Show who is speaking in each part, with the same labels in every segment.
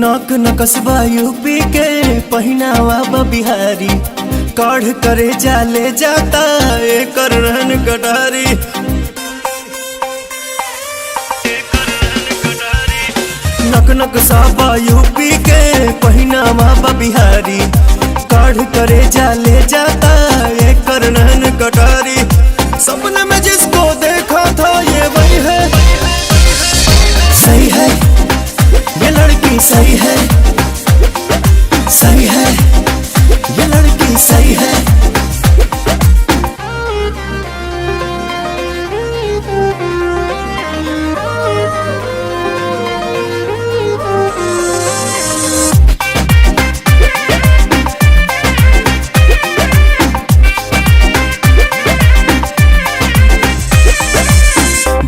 Speaker 1: नक नकसबा यूपी के पहिनावा बिहारी काढ़ करे जाले जाता एकर रहन कटारी। नक नकसबा यूपी के पहिनावा बिहारी काढ़ करे जाले जाता एकर रहन कटारी। सपने में जिसको देखा था ये वही है, सही है ये लड़की, सही है सही है ये लड़की, सही है।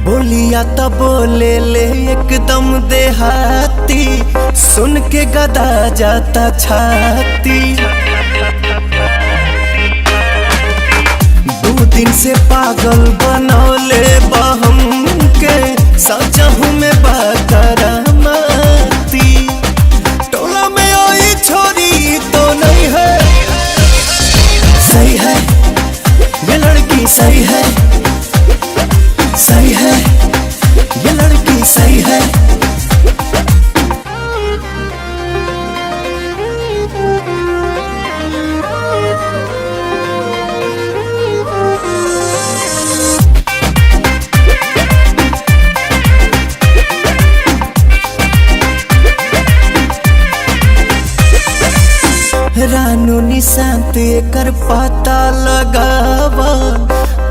Speaker 1: बोलिया तो बोले ले एकदम देहाती, सुन के गदा जाता छाती। 2 दिन से पागल बनौले बहम के सचहू में बाकरामती। टोला में आई छोरी तो नहीं है, सही है ये लड़की, सही है सही है ये लड़की, सही है। रानू निशांत एकर पता लगावा,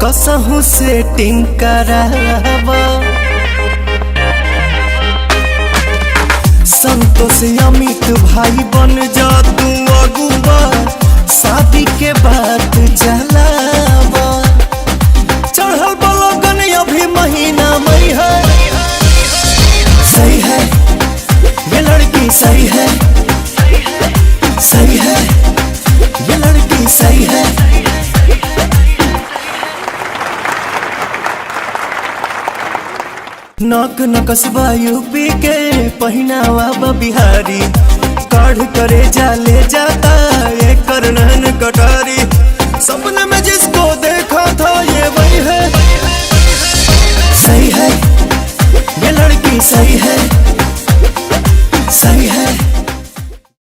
Speaker 1: कसहू सेटिंग करावा। संतोष अमित भाई बन जा तू अगुआ, शादी के बात जलावा। चढ़ल बलगन अभी महीना मई है, सही है ये लड़की, सही है सही है ये लड़की, सही है। नक नकसबा यूपी के पहिनावा बिहारी काढ़ करे जाले जाता एकर रहन कटारी। सपने में जिसको देखा था ये वही है, सही है ये लड़की, सही है।